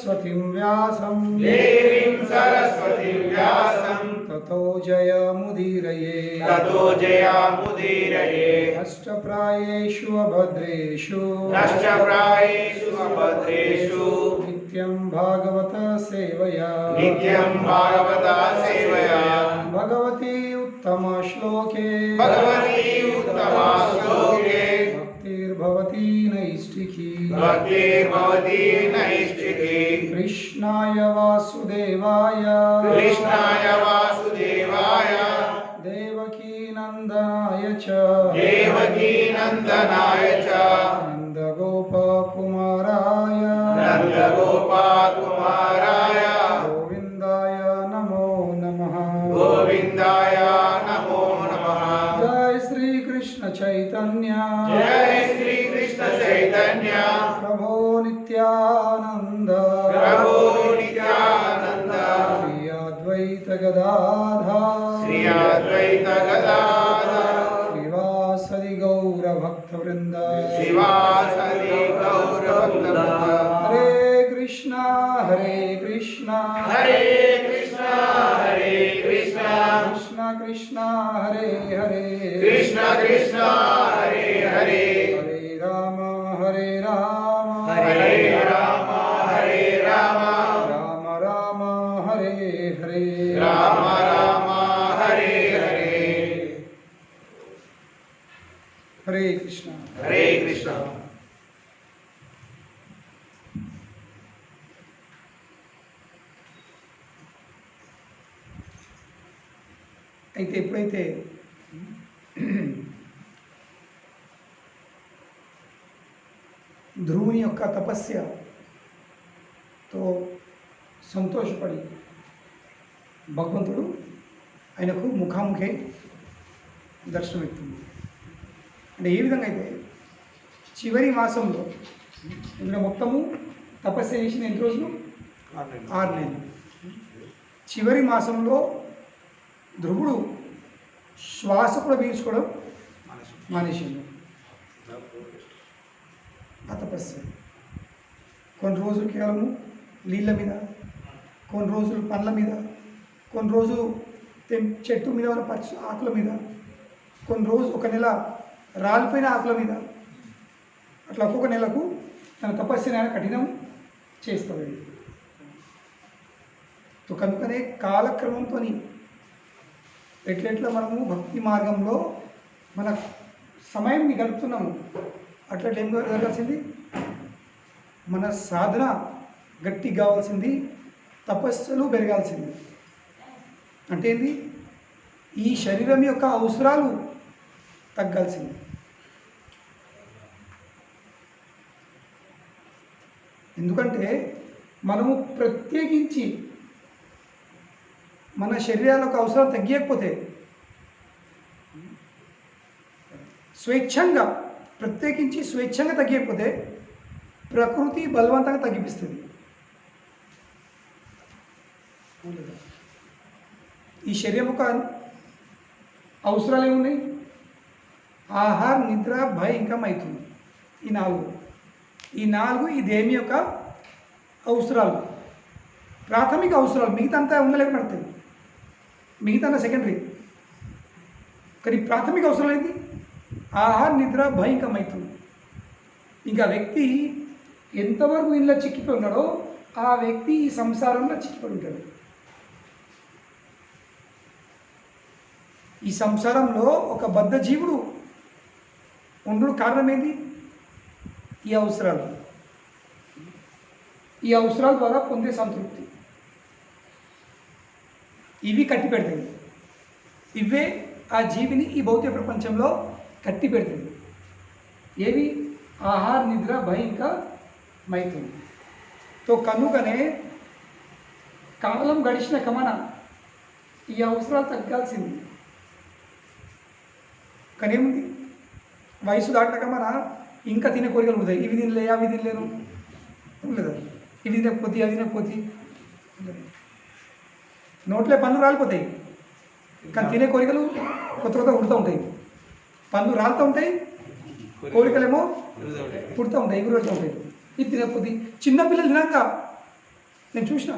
सरस्वतीं व्यासं ततो जयमुदीरये नष्टप्रायेषु अभद्रेषु नित्यं भागवत सेवया भगवती उत्तम श्लोके भक्तिर्भवती नैष्ठिकी कृष्णाय वासुदेवाय देवकी नंदनाय च नंदगोपकुमाराय गोविंदाय नमो नमः जय श्री कृष्ण चैतन्य प्रभो नित्यानंद श्री अद्वैत गदाधर श्रीवासदि गौर भक्तवृंद हरे कृष्णा कृष्ण कृष्ण हरे हरे हरे राम राम राम हरे हरे हरे कृष्ण అయితే ఎప్పుడైతే ధ్రువుని యొక్క తపస్యతో సంతోషపడి భగవంతుడు ఆయనకు ముఖాముఖే దర్శనమిస్తుంది. అంటే ఏ విధంగా అయితే చివరి మాసంలో ఇందులో మొత్తము తపస్య చేసిన ఎన్ని రోజులు 6 నెలలు. చివరి మాసంలో ధ్రువుడు శ్వాస కూడా పీల్చుకోవడం మానేసిండు. ఆ తపస్య కొన్ని రోజులు కేవలము నీళ్ళ మీద, కొన్ని రోజులు పండ్ల మీద, కొన్ని రోజులు చెట్టు మీద ఉన్న పచ్చి ఆకుల మీద, కొన్ని రోజు ఒక నెల రాలిపోయిన ఆకుల మీద, అట్లా ఒక్కొక్క నెలకు తన తపస్సుని ఆయన కఠినం చేస్తాడు. కనుకనే కాలక్రమంతో ఎట్లెట్లా మనము భక్తి మార్గంలో మన సమయంని గడుపుతున్నాము అట్లా ఏం జరగాల్సింది, మన సాధన గట్టి కావాల్సింది, తపస్సులు పెరగాల్సింది. అంటే ఏంది, ఈ శరీరం యొక్క అవసరాలు తగ్గాల్సింది. ఎందుకంటే మనము ప్రత్యేకించి మన శరీరాలకు అవసరాలు తగ్గకపోతే స్వేచ్ఛంగా తగ్గకపోతే ప్రకృతి బలవంతంగా తగ్గిపిస్తుంది. ఈ శరీరం యొక్క అవసరాలు ఏమున్నాయి, ఆహార, నిద్ర, భయం, ఇంకా మైథునం. ఈ నాలుగు ఈ దేహం యొక్క అవసరాలు, ప్రాథమిక అవసరాలు. మిగతా అంతా ఉండలేకపోతాయి, మిగతా సెకండరీ. కానీ ప్రాథమిక అవసరాలు ఏంటి, ఆహార, నిద్ర, భయం, ఇంకా మైథునం. ఇంకా వ్యక్తి ఎంతవరకు ఇంట్లో చిక్కిపోయి ఉన్నాడో ఆ వ్యక్తి ఈ సంసారంలో చిక్కిపోయి ఉంటాడు. ఈ సంసారంలో ఒక బద్ధ జీవుడు ఉండడు కారణం ఏంటి, ఈ అవసరాలు. ఈ అవసరాల ద్వారా పొందే సంతృప్తి ఇవి కట్టి పెడతాయి. ఇవే ఆ జీవిని ఈ భౌతిక ప్రపంచంలో కట్టి పెడతాయి. ఏవి, ఆహార, నిద్ర, భయం, ఇంకా మైథునం. కనుకనే కాలం గడిచిన కమన ఈ అవసరాలు తగ్గాల్సింది. కానీ ఏముంది, వయసు దాటినాక మన ఇంకా తినే కోరికలు ఉంటాయి. ఇవి తినలే, అవి తినలేను ఉండదు, ఇవి తినకపోతే అవి తినకపోతే నోట్లే పనులు రాలిపోతాయి. కానీ తినే కోరికలు కొత్త పుడుతూ ఉంటాయి. పనులు రాలుతూ ఉంటాయి, కోరికలేమో పుడుతూ ఉంటాయి, ఎగురుతూ ఉంటాయి. ఇది తినకపోతే చిన్నపిల్లలు తినాక నేను చూసిన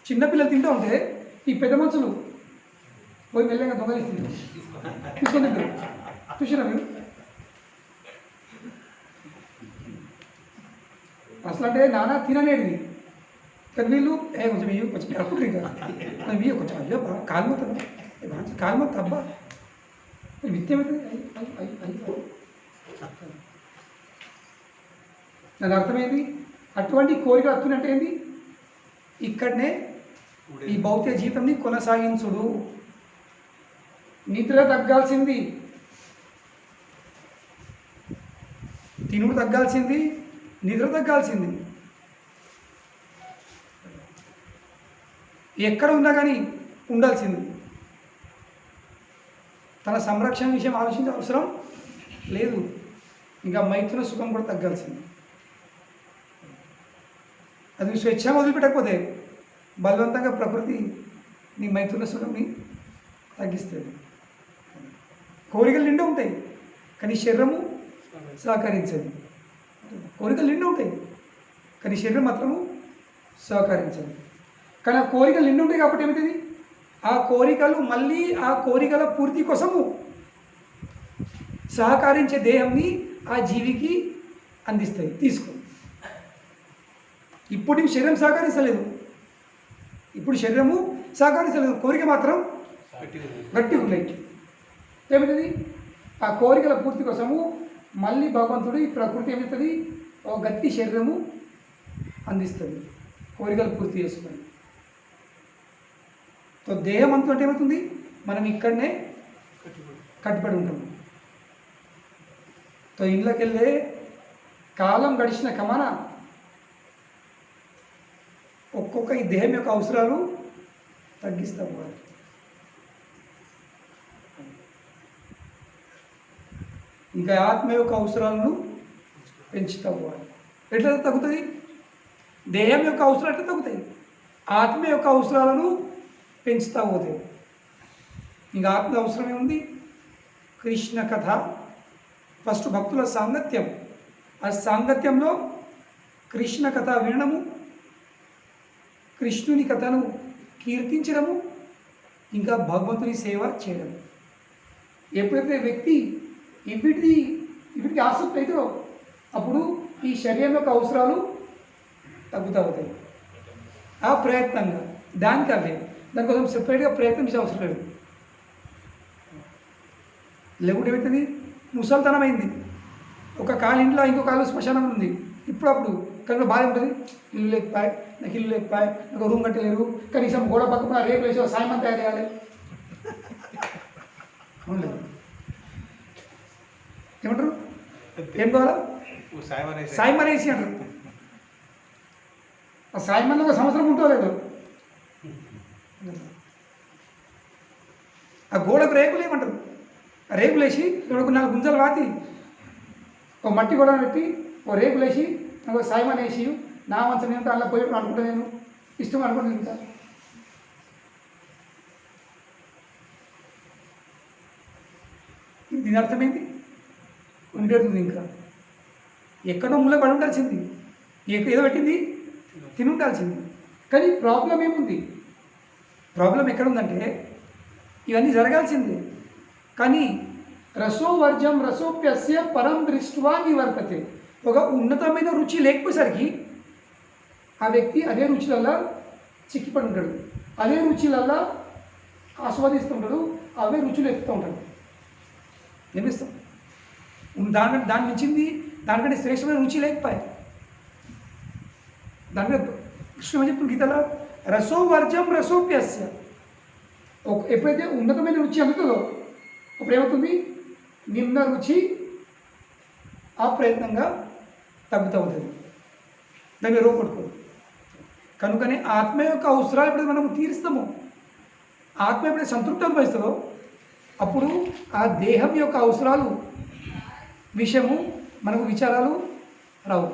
చిన్నపిల్లలు తింటూ ఉంటే ఈ పెద్ద మనుషులు పోయి మెల్లగా దొంగలిస్తుంది తీసుకొని తింటారు. చూసినా మీరు? అసలు అంటే నాన్న తిననేది కానీ వీళ్ళు కొంచెం ఇవి కొంచెం కలుపుకుంటారు ఇంకా ఇవి కొంచెం అయ్యో కాలిపోతుంది కాలిపోతుంది అబ్బా విత్యమవుతుంది. నాకు అర్థమైంది. అటువంటి కోరిక వస్తున్నట్టు ఏంది? ఇక్కడనే ఈ భౌతిక జీవితంని కొనసాగించుడు. నిద్ర తగ్గాల్సింది, తినుడు తగ్గాల్సింది, నిద్ర తగ్గాల్సింది. ఎక్కడ ఉన్నా కానీ ఉండాల్సింది. తన సంరక్షణ విషయం ఆలోచించే అవసరం లేదు. ఇంకా మైథున సుఖం కూడా తగ్గాల్సింది. అది స్వేచ్ఛ వదిలిపెట్టకపోతే బలవంతంగా ప్రకృతి నీ మైథున సుఖంని తగ్గిస్తుంది. కోరికలు నిండా ఉంటాయి కానీ శరీరము సహకరించదు. కోరికలు నిండా ఉంటాయి కానీ శరీరం మాత్రము సహకరించదు. కానీ ఆ కోరికలు నిండా ఉంటాయి కాబట్టి ఏమవుతుంది? ఆ కోరికలు మళ్ళీ ఆ కోరికల పూర్తి కోసము సహకరించే దేహంని ఆ జీవికి అందిస్తాయి. తీసుకో. ఇప్పుడు శరీరం సహకరించలేదు, ఇప్పుడు శరీరము సహకరించలేదు, కోరిక మాత్రం గట్టిగా ఉన్నాయి. ఏమవుతుంది? ఆ కోరికల పూర్తి కోసము మళ్ళీ భగవంతుడు ఈ ప్రకృతి ఏమవుతుంది? ఒక గట్టి శరీరము అందిస్తుంది కోరికలు పూర్తి చేసుకొని. సో దేహం అంతా ఏమవుతుంది? మనం ఇక్కడనే కట్టుబడి ఉంటాము. సో ఇంట్లోకి వెళ్ళే కాలం గడిచిన కమాన ఒక్కొక్క ఈ దేహం యొక్క అవసరాలు తగ్గిస్తూ పోవాలి. ఇంకా ఆత్మ యొక్క అవసరాలను పెంచుతూ పోవాలి. ఎట్లా తగ్గుతుంది? దేహం యొక్క అవసరాలు ఎట్లా తగ్గుతాయి? ఆత్మ యొక్క అవసరాలను పెంచుతూ పోతాయి. ఇంకా ఆత్మ అవసరం ఏముంది? కృష్ణ కథ, ఫస్ట్ భక్తుల సాంగత్యం. ఆ సాంగత్యంలో కృష్ణ కథ వినడము, కృష్ణుని కథను కీర్తించడము, ఇంకా భగవంతుని సేవ చేయడం. ఎప్పుడైతే వ్యక్తి వీటికి ఆసక్తి అవుతుందో అప్పుడు ఈ శరీరం యొక్క అవసరాలు తగ్గుతూ అవుతాయి. ఆ ప్రయత్నంగా దానికి అవే దానికోసం సెపరేట్గా ప్రయత్నం చేసే అవసరం లేదు. లేకుంటే ఏమవుతుంది? ముసలితనం అయింది, ఒక కాలు ఇంట్లో ఇంకో కాలు శ్మశానం ఉంది. ఇప్పుడప్పుడు కనుక బాధ ఉంటుంది. ఇల్లు లేకపోయి, నాకు ఇల్లు లేకపోయి, నాకు రూమ్ కట్టలేరు, కనీసం గోడ పక్కన రేపు వేసి సాయమని తయారు చేయాలి. అవును, ఏమంటారు? ఏం కావాలా? సాయం అనేసి అంటారు. ఆ సాయం అన్న ఒక సంవత్సరం ఉంటో లేదు. ఆ గోడకు రేకులు ఏమంటారు? ఆ రేకులు వేసి ఒక 4 గుంజలు వాతి ఒక మట్టి గోడ పెట్టి ఓ రేకులు వేసి నాకు సాయం అనేసి నా మంచం నేను అలా పోయి అనుకుంటా, నేను ఇష్టం అనుకుంటా తింటా. దీని అర్థమైంది? ఉండేది ఇంకా ఎక్కడో మూల పడి ఉండాల్సింది, ఏదో పెట్టింది తిని ఉండాల్సింది. కానీ ప్రాబ్లం ఏముంది? ప్రాబ్లం ఎక్కడుందంటే ఇవన్నీ జరగాల్సిందే. కానీ రసోవర్జం రసోప్యస్య పరం దృష్ట్వా నివర్తతే. ఒక ఉన్నతమైన రుచి లేకపోయేసరికి ఆ వ్యక్తి అదే రుచులల్లా చిక్కిపడి ఉంటాడు, అదే రుచులల్లా ఆస్వాదిస్తుంటాడు, అవే రుచులు ఎత్తుతూ ఉంటాడు. ఏమిస్తాం? దాని మించింది దానికంటే శ్రేష్టమైన రుచి లేకపోయాయి. దానికంటే కృష్ణ చెప్పిన గీతలో రసోవర్జం రసోప్యస్య. ఎప్పుడైతే ఉన్నతమైన రుచి అందుతుందో అప్పుడు ఏమవుతుంది? నిమ్న రుచి ఆ ప్రయత్నంగా తగ్గుతూ ఉంటుంది, దాన్ని రూపట్టుకోదు. కనుకనే ఆత్మ యొక్క అవసరాలు ఎప్పుడైతే మనము తీరుస్తామో, ఆత్మ ఎప్పుడైతే సంతృప్తి అనుభవిస్తుందో అప్పుడు ఆ దేహం యొక్క అవసరాలు విషయము మనకు విచారాలు రావు.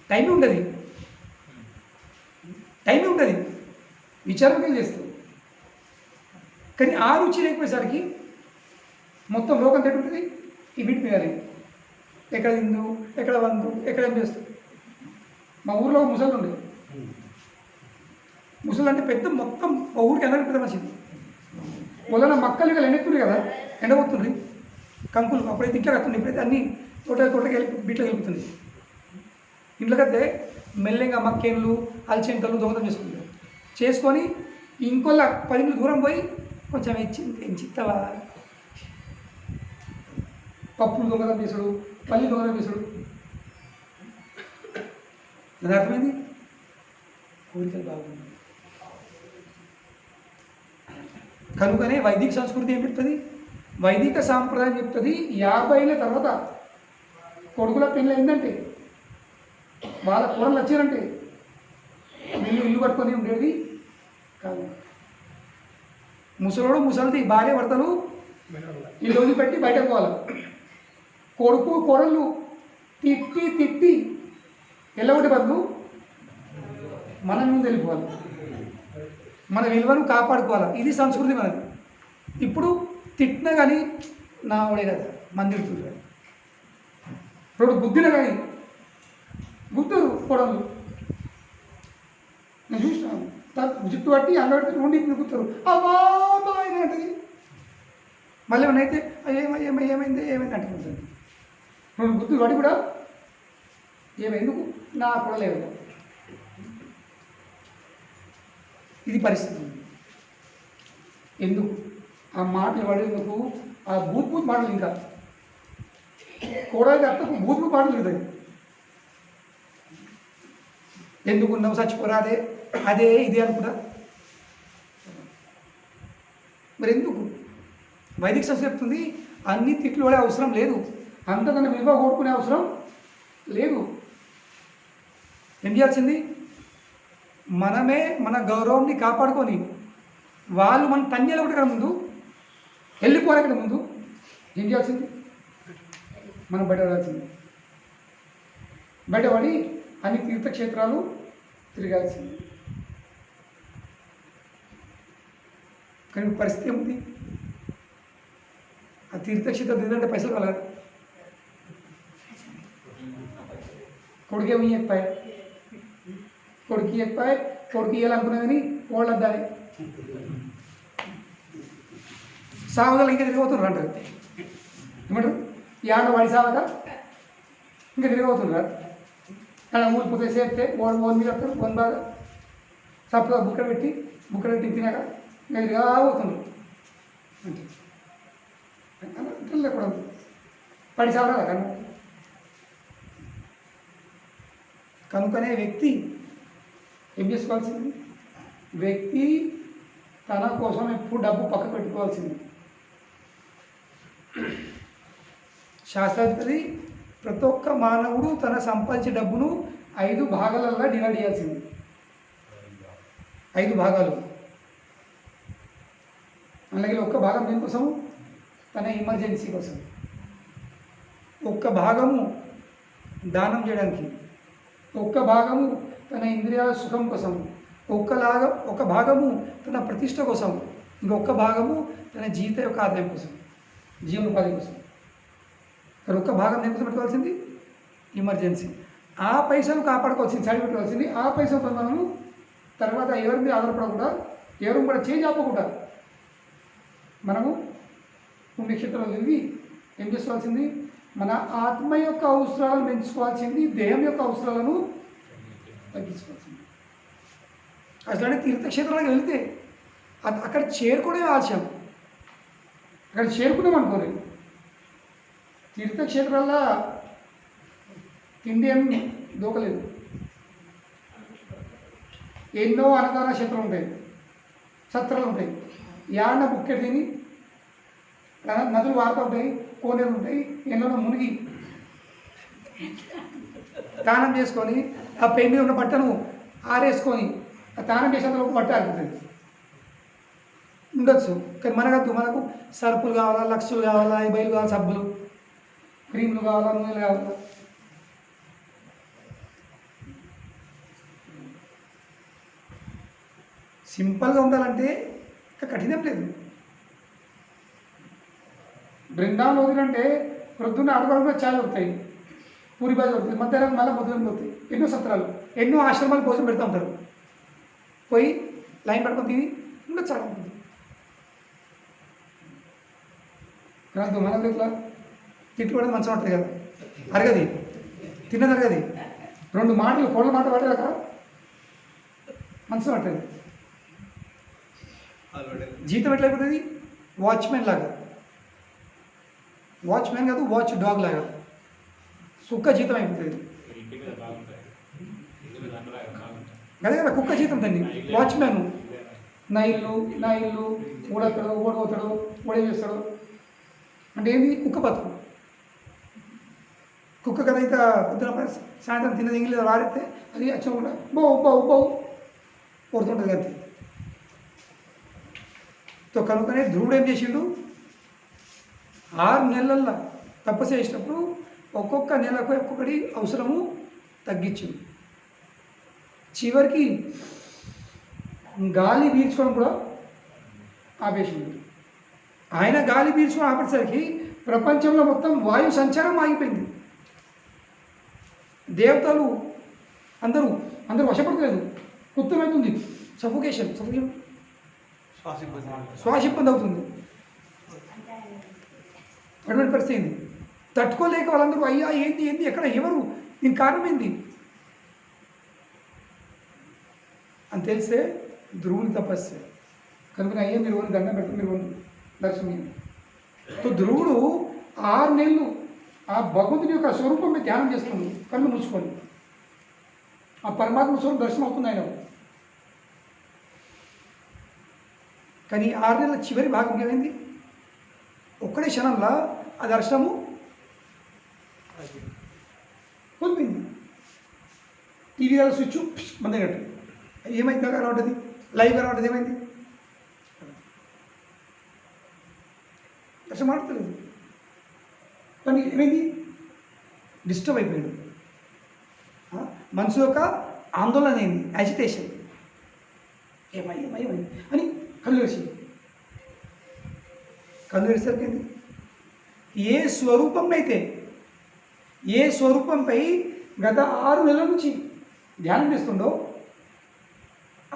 టైమే ఉంటుంది, విచారం చేస్తుంది. కానీ ఆ రుచి లేకపోయేసరికి మొత్తం లోకం తింటుంది. ఈ వీటి మీద ఎక్కడ తిందు, ఎక్కడ వందు, ఎక్కడ ఏం చేస్తుంది. మా ఊర్లో ఒక ముసలి ఉండేది, ముసలు అంటే పెద్ద మొత్తం ఊరికి ఎండబెట్టిన మనిషిది. మొదలైన మక్కలు ఇక ఎండెత్తుంది కదా, ఎండబోతుంది కంకులు. అప్పుడైతే ఇంట్లో కత్తుంది, ఇప్పుడైతే అన్నీ తోటకి వెళ్ళి బిట్లో వెళ్ళిపోతుంది. ఇంట్లోకైతే మెల్లగా మక్కేళ్ళు అల్చెంతలు దొంగతనం చేసుకుంటారు. చేసుకొని ఇంకోళ్ళ 10 ఇండ్లు దూరం పోయి కొంచెం ఎంచిత్తవా పప్పులు దొంగతనం చేసుడు, పల్లి దొంగతనం చేసుడు. అది అర్థమైంది. కోరికలు బాగుంది. కనుకనే వైదిక సంస్కృతి ఏం చెప్తుంది, వైదిక సాంప్రదాయం చెప్తుంది 50 ఏళ్ళ తర్వాత కొడుకుల పెళ్ళి అయిందంటే, వాళ్ళ కూరలు వచ్చారంటే ఇల్లు కట్టుకొని ఉండేది కాదు. ముసలోడు ముసలిది భార్య భర్తలు ఇల్లు వదిలిపెట్టి బయటకు పోవాలి. కొడుకు కోడళ్ళు తిట్టి ఎల్లగొట్టి బదులు మనం ముందు వెళ్ళిపోవాలి, మన విలువను కాపాడుకోవాలి. ఇది సంస్కృతి మనది. ఇప్పుడు తిట్టినా కానీ నా వాడే కదా మంది తిడుతుంది. ఇప్పుడు గుద్దినా కానీ గుద్దురు కొడలు. నేను చూసినాను, జుట్టు పట్టి అంగడి ఉండి గుర్తారు అమ్మా అంటది. మళ్ళీ ఏమైతే ఏమైంది అంటుంది. 2 గుర్తులు పడి కూడా ఏమెందుకు నా కూడా లేదు. ఇది పరిస్థితి. ఎందుకు ఆ మాటలు పడేందుకు, ఆ బూత్ మాటలు, ఇంకా కోడలికి అత్తకు బూత్ మాటలు ఉంటాయి. ఎందుకున్నావు చచ్చిపోరాదే అదే ఇదే అనుకుంటా. మరి ఎందుకు వైదిక సంస్కృతి చెప్తుంది అన్ని తిట్లు పడే అవసరం లేదు, అంతకన్నా విలువ కోరుకునే అవసరం లేదు. ఏం చేయాల్సింది, మనమే మన గౌరవాన్ని కాపాడుకొని, వాళ్ళు మన తన్యాలు ఒకటి కదా ముందు వెళ్ళిపోవాలి. ఇక్కడ ముందు ఏం చేయాల్సింది, మనం బయటపడాల్సింది. బయటపడి అన్ని తీర్థక్షేత్రాలు తిరగాల్సింది. కానీ పరిస్థితి ఏముంది, ఆ తీర్థక్షేత్రం తిరిగితే పైసలు కలగాలి. కొడుకేమి చెప్పాయి, కొడుకు ఇవ్వాలనుకున్నా కానీ వాళ్ళు వద్దాలి. సావగల ఇంకా తిరిగిపోతున్నారు అంటారు. ఏమంటారు, ఈ ఆడ వాడి సావక ఇంకా తిరిగిపోతున్నారు. అలా ఊరిపోతే చేస్తే ఓన్ మీద వస్తారు, ఓన్ బాగా సప్పు బుక్కడ పెట్టి తినాక ఇంకా తిరిగా పోతున్నారు అంటే కూడా 10 సావరాల కన్నా. కనుకనే వ్యక్తి ఏం చేసుకోవాల్సింది, వ్యక్తి తన కోసం ఎప్పుడు డబ్బు పక్క పెట్టుకోవాల్సింది. శాస్త్రాధిపతి ప్రతి ఒక్క మానవుడు తన సంపాదించే డబ్బును 5 భాగాలలో డివైడ్ చేయాల్సింది. 5 భాగాలు. అలాగే ఒక్క భాగం దేనికోసం, తన ఎమర్జెన్సీ కోసం. ఒక్క భాగము దానం చేయడానికి, ఒక్క భాగము తన ఇంద్రియాల సుఖం కోసం, ఒక భాగము తన ప్రతిష్ట కోసం, ఇంకొక భాగము తన జీవిత యొక్క ఆదాయం కోసం, జీవనోపాధి కోసం. కానీ ఒక్క భాగం దేనికోసం పెట్టుకోవాల్సింది, ఎమర్జెన్సీ. ఆ పైసలు కాపాడుకోవాల్సింది, సైడ్ పెట్టుకోవాల్సింది. ఆ పైసలతో మనము తర్వాత ఎవరి మీద ఆధారపడకుండా, ఎవరు కూడా చేంజ్ అవ్వకుండా మనము పుణ్యక్షేత్రాలు తిరిగి ఏం చేసుకోవాల్సింది, మన ఆత్మ యొక్క అవసరాలను పెంచుకోవాల్సింది, దేహం యొక్క అవసరాలను తగ్గించుకోవాల్సింది. అసలు తీర్థక్షేత్రాలకు వెళ్తే అక్కడ చేరుకునే ఆలస్యం. అక్కడ చేరుకున్నాం అనుకోలేదు. తీర్థక్షేత్రాల్లో తిండి ఏం దూకలేదు. ఎన్నో అన్నదాన క్షేత్రాలు ఉంటాయి, సత్రాలు ఉంటాయి. యాన్న బుక్కెట్ తిని నదులు వారుతూ ఉంటాయి, కోనేరు ఉంటాయి, ఎన్నో మునిగి స్నానం చేసుకొని ఆ పెయి మీద ఉన్న బట్టను ఆరేసుకొని ఆ స్నానం చేసేందులో ఒక బట్ట ఆడుతుంది ఉండొచ్చు. కానీ మనకు సరుపులు కావాలా, లక్షలు కావాలా, బయలు కావాలా, సబ్బులు, క్రీములు కావాలా, నూనెలు కావాలా. సింపుల్గా ఉండాలంటే ఇంకా కఠినం లేదు. బృందావనం వదిలంటే ప్రొద్దున్న అడగడంలో ఛాయ్ దొరుకుతాయి, పూరి బాజీ దొరుకుతాయి, మధ్యాహ్నం మళ్ళీ పొద్దున దొరుకుతాయి. ఎన్నో సత్రాలు, ఎన్నో ఆశ్రమాలు భోజనం పెడతా ఉంటారు. పోయి లైన్ పట్టుకొని తిని ఉండొచ్చు ఆడుకుంటుంది. కానీ మనకు ఇట్లా తిట్టుకోవడం మంచిగా ఉంటుంది కదా, అరగది తిన్నది అరగది, 2 మాటలు కోళ్ళ మాట పడేదాక మంచిగా పట్టదు. జీతం ఎట్లయిపోతుంది? వాచ్మెన్ లాగా, వాచ్మెన్ కాదు వాచ్ డాగ్ లాగా కుక్క జీతం అయిపోతుంది. అదే కదా కుక్క జీతం దాన్ని. వాచ్మెన్ నా ఇల్లు ఊడతాడు, ఓడిపోతాడు, ఓడే చేస్తాడు అంటే ఏంది? కుక్క బతుకు. కుక్క కదా అయితే పొద్దున సాయంత్రం తిన్నది ఇంగ్లీష్ వాడితే అది అచ్చకుండా బౌ కొడుతుంటుంది అంతే. సో కనుకనే ధ్రువుడు ఏం చేసిండు? 6 నెలల్లో తపస్సు చేసినప్పుడు ఒక్కొక్క నెలకు ఒక్కొక్కటి అవసరము తగ్గించింది. చివరికి గాలి పీల్చుకోవడం కూడా ఆపేసింది. ఆయన గాలి పీల్చుకొని ఆపేసరికి ప్రపంచంలో మొత్తం వాయు సంచారం ఆగిపోయింది. దేవతలు అందరూ వశపడలేదు, ఉత్తమవుతుంది, సఫోకేషన్ శ్వాస ఇబ్బంది అవుతుంది. అటువంటి పరిస్థితి తట్టుకోలేక వాళ్ళందరూ అయ్యా ఏంది ఎక్కడ ఎవరు దీనికి కారణం ఏంది అని తెలిస్తే ధ్రువుని తపస్సు కనుక అయ్యా మీరు దండం పెట్టి మీరు దర్శనం. సో ధ్రువుడు 6 నెలలు ఆ భగవంతుని యొక్క స్వరూపం మీద ధ్యానం చేస్తుంది, కళ్ళు మూసుకొని. ఆ పరమాత్మ స్వరూపం దర్శనం అవుతుంది ఆయన. కానీ 6 నెలల చివరి భాగం ఏమైంది? ఒక్కడే క్షణంలో ఆ దర్శనము కోల్పోయింది. టీవీ స్విచ్ మందగట్టు ఏమైంది? కనబడ్డది లైవ్ కనబడ్డది, ఏమైంది? దర్శనం ఆడతలేదు. కానీ ఏమైంది? డిస్టర్బ్ అయిపోయాడు. మనసు యొక్క ఆందోళన అయింది, యాజిటేషన్. ఏమైంది అని కళ్ళు వేసింది. కళ్ళు వేసరికి ఏంది? ఏ స్వరూపంపై గత 6 నెలల నుంచి ధ్యానం చేస్తుండో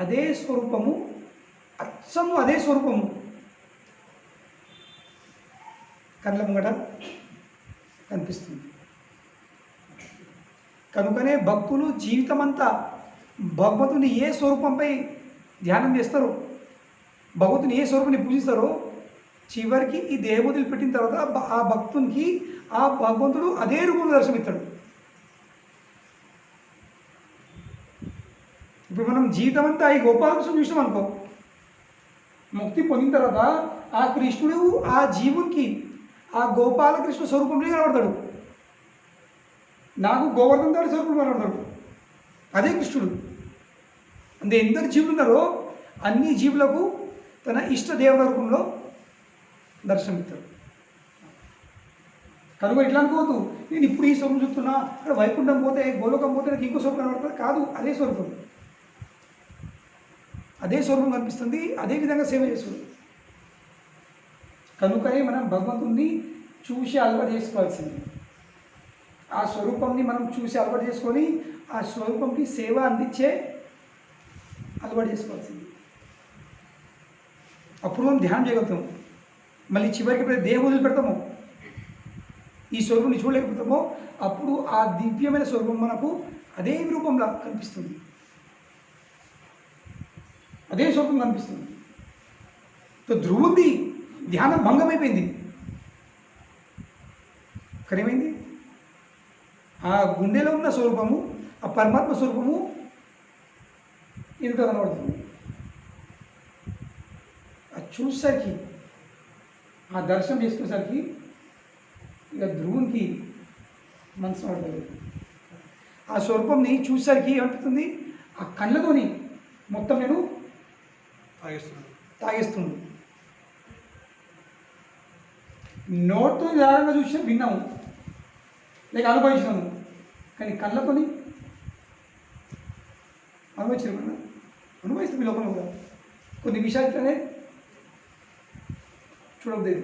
అదే స్వరూపము, అచ్చము అదే స్వరూపము కళ్ళ ముంగట కనిపిస్తుంది. కనుకనే భక్తులు జీవితమంతా భగవంతుని ఏ స్వరూపంపై ధ్యానం చేస్తారో, భగవంతుని ఏ స్వరూపాన్ని పూజిస్తారో, చివరికి ఈ దేవతలు పెట్టిన తర్వాత ఆ భక్తునికి ఆ భగవంతుడు అదే రూపంలో దర్శనమిస్తాడు. ఇప్పుడు మనం జీవితం అంతా ఈ గోపాలకృష్ణ చూసినాం అనుకో, ముక్తి పొందిన తర్వాత ఆ కృష్ణుడు ఆ జీవునికి ఆ గోపాలకృష్ణ స్వరూపంలో కనబడతాడు. నాకు గోవర్ధన్ దాడి స్వరూపంలో కనబడతాడు, అదే కృష్ణుడు. అంటే ఎందరు జీవులు ఉన్నారో అన్ని జీవులకు తన ఇష్ట దేవత రూపంలో దర్శనమిస్తాడు. కనుక ఇట్లా అనుకోవద్దు, నేను ఇప్పుడు ఈ స్వరూపం చూస్తున్నా, అక్కడ వైకుంఠం పోతే గోలోకం పోతే నాకు ఇంకో స్వరూపం కనబడుతుంది. కాదు, అదే స్వరూపం కనిపిస్తుంది, అదే విధంగా సేవ చేస్తుంది. కనుకనే మనం భగవంతుణ్ణి చూసి అలవాటు చేసుకోవాల్సింది. ఆ స్వరూపంని మనం చూసి అలవాటు చేసుకొని ఆ స్వరూపంకి సేవ అందించే అలవాటు చేసుకోవాల్సింది. అప్పుడు మనం ధ్యానం చేయగలుగుతాము. మళ్ళీ చివరికి ఎప్పుడైతే దేహం వదిలిపెడతామో, ఈ స్వరూపంని చూడలేకపోతామో, అప్పుడు ఆ దివ్యమైన స్వరూపం మనకు అదే రూపంలో కనిపిస్తుంది, అదే స్వరూపం కనిపిస్తుంది. సో ధ్రువుంది ధ్యానం భంగమైపోయింది. కరేమైంది? ఆ గుండెలో ఉన్న స్వరూపము, ఆ పరమాత్మ స్వరూపము ఎదుట కనబడుతుంది. అది చూసేసరికి, ఆ దర్శనం చేసుకునేసరికి ఇక ధ్రువునికి మనసు పడుతుంది. ఆ స్వరూపంని చూసేసరికి ఏమవుతుంది? ఆ కళ్ళతోని మొత్తం నేను తాగేస్తున్నాను. నోట్తో జాగ్రత్తగా చూసి విన్నాము, లేక అనుభవించినాము, కానీ కళ్ళతోని అనుభవిస్తాం. ఈ లోకంలో కూడా కొన్ని విషయాలతోనే చూడలేదు.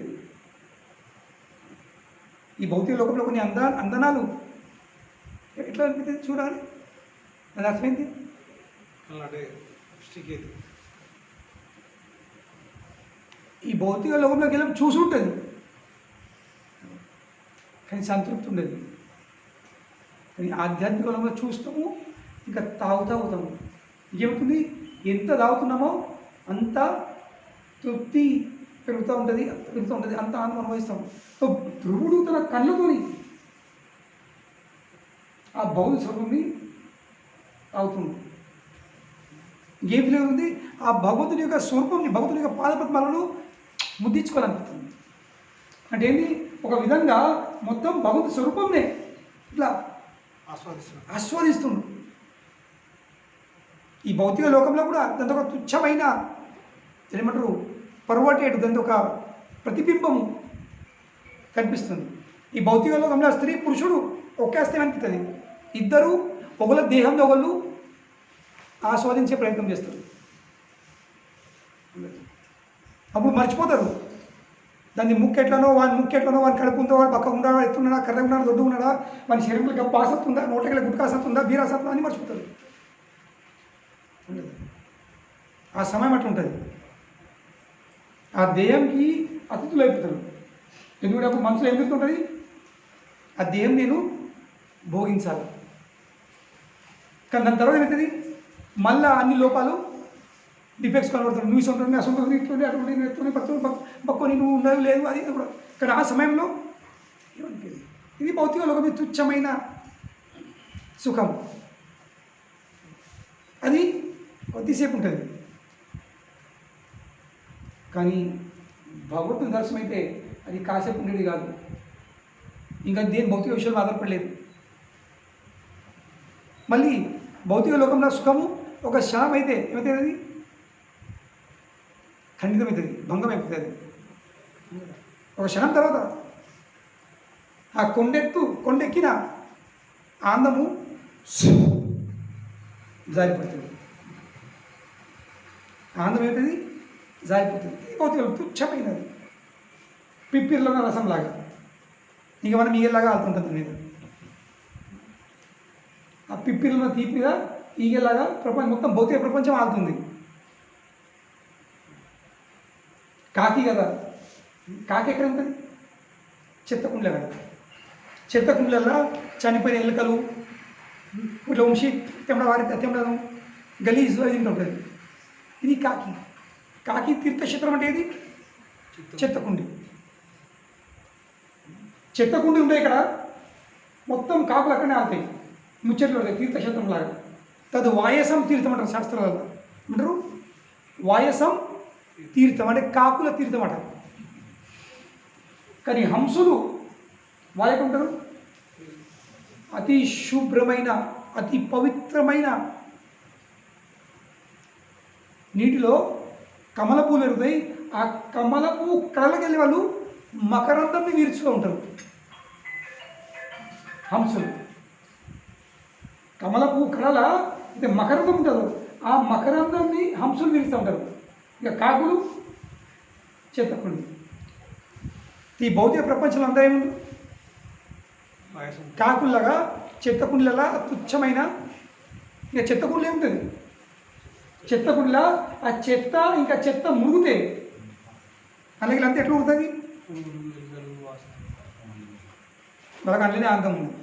ఈ భౌతిక లోకంలో కొన్ని అందనాలు ఎట్లా అనిపిస్తుంది చూడాలి. అది అర్థమైంది. ఈ భౌతిక లోకంలోకి వెళ్ళి చూసుంటుంది కానీ సంతృప్తి ఉండదు. కానీ ఆధ్యాత్మిక లోకంలో చూస్తాము, ఇంకా తాగుతాము. ఏమవుతుంది? ఎంత తాగుతున్నామో అంత తృప్తి పెరుగుతూ ఉంటుంది, అంత ఆనందం అనుభవిస్తాం. సో ధ్రువుడు తన కళ్ళతోని ఆ భౌతిక స్వరూపాన్ని తాగుతుంది. ఏం ఫీలింగ్ ఉంది? ఆ భగవంతుని యొక్క స్వరూపంని, భగవంతుని యొక్క పాదపద్మాలను ముద్దించుకోవాలనిపిస్తుంది. అంటే ఏంటి? ఒక విధంగా మొత్తం భగవంతు స్వరూపంనే ఇట్లా ఆస్వాదిస్తుండు. ఈ భౌతిక లోకంలో కూడా దాంతో ఒక తుచ్చమైన ఏమంటారు పర్వటేటు, దాంతో ఒక ప్రతిబింబము కనిపిస్తుంది. ఈ భౌతిక లోకంలో స్త్రీ పురుషుడు ఒకేస్తే అనిపిస్తుంది. ఇద్దరు ఒకళ్ళ దేహంలో ఒకళ్ళు ఆస్వాదించే ప్రయత్నం చేస్తారు. అప్పుడు మర్చిపోతారు దాన్ని ముక్కెట్లనో, వాని కడుపు ఉందో, వాడు పక్కకు ఉన్నాడా, ఎత్తున్నాడా, కర్ర ఉన్నాడా, దొడ్డు ఉన్నాడా, వాని శరీరంలో గప్ప ఆసత్తుందా, నోటకెళ్ళ గుట్కాసత్తుందా, బీరాసత్తుందా అని మర్చిపోతారు. ఆ సమయం అట్లా ఉంటుంది. ఆ దేహంకి అతిథులు అయిపోతారు. ఎందుకంటే అప్పుడు మనసులో ఏం గుర్తుంటుంది? ఆ దేహం నేను భోగించాలి. కానీ దాని తర్వాత ఏమవుతుంది? మళ్ళీ అన్ని లోపాలు డిఫెక్ట్స్ కనబడుతుంది. నువ్వు ఉంటుంది, అసలు ఇట్లుంది, అటువంటి ఎత్తుని పక్కని నువ్వు ఉండదు లేదు అది కూడా. కానీ ఆ సమయంలో ఏమనిపించింది? ఇది భౌతిక లోకమే తుచ్చమైన సుఖం. అది కొద్దిసేపు ఉంటుంది. కానీ భగవంతుని దర్శనం అయితే అది కాసేపు ఉండేది కాదు. ఇంకా దేని భౌతిక విషయంలో ఆధారపడలేదు. మళ్ళీ భౌతిక లోకంలో సుఖము ఒక క్షణం అయితే ఏమవుతుంది? అది ఖండితమవుతుంది, భంగం అయిపోతుంది. ఒక క్షణం తర్వాత ఆ కొండెక్కిన ఆనందము జారిపోతుంది. ఆనందం ఏమవుతుంది? జారిపోతుంది. భౌతిక తుచ్చమైనది, పిప్పిర్లో రసంలాగా. ఇక మనం ఈగలాగా ఆడుతుంటుంది మీద. ఆ పిప్పిర్లో తీపిగా ఈగలాగా ప్రపంచం మొత్తం భౌతిక ప్రపంచం ఆడుతుంది. కాకి కదా, కాకి ఎక్కడ ఉంటుంది? చెత్తకుండల కదా. చెత్తకుండలలో చనిపోయిన ఎలుకలు ఇట్లా వంశీ తెమ్మడం గలీజు అది ఉంటుంది. ఇది కాకి. కాకి తీర్థక్షేత్రం అంటే ఏది? చెత్తకుండి. చెత్తకుండి ఉండే ఇక్కడ మొత్తం కాకులు అక్కడనే ఆగుతాయి, ముచ్చట్లు ఉంటాయి తీర్థక్షేత్రం లాగా. తదు వాయసం తీర్థం అంటారు శాస్త్రాలలో. అంటారు వాయసం తీర్థం అంటే కాకుల తీర్థం అంటారు. కానీ హంసులు వాయకుంటారు అతి శుభ్రమైన, అతి పవిత్రమైన నీటిలో కమల పూలు ఎరుగుతాయి. ఆ కమల పువ్వు కళ్ళకి వెళ్ళి వాళ్ళు మకరందాన్ని వీర్చుతూ ఉంటారు హంసులు. కమల పువ్వు కళల అయితే మకరందం ఉంటారు, ఆ మకరందాన్ని హంసులు వీరుస్తూ ఉంటారు. ఇక కాకులు చెత్తకుండి. ఈ భౌతిక ప్రపంచంలో అంతా ఏముంది? కాకుల్లాగా చెత్తకుండిలా తుచ్చమైన. ఇక చెత్తకుండలు ఏముంటుంది? చెత్తకుండిలా ఆ చెత్త ఇంకా చెత్త మురుగుతే అలాగే అంతా ఎట్లా ఉంటుంది? వాళ్ళకి అందులోనే ఆనందం ఉంది.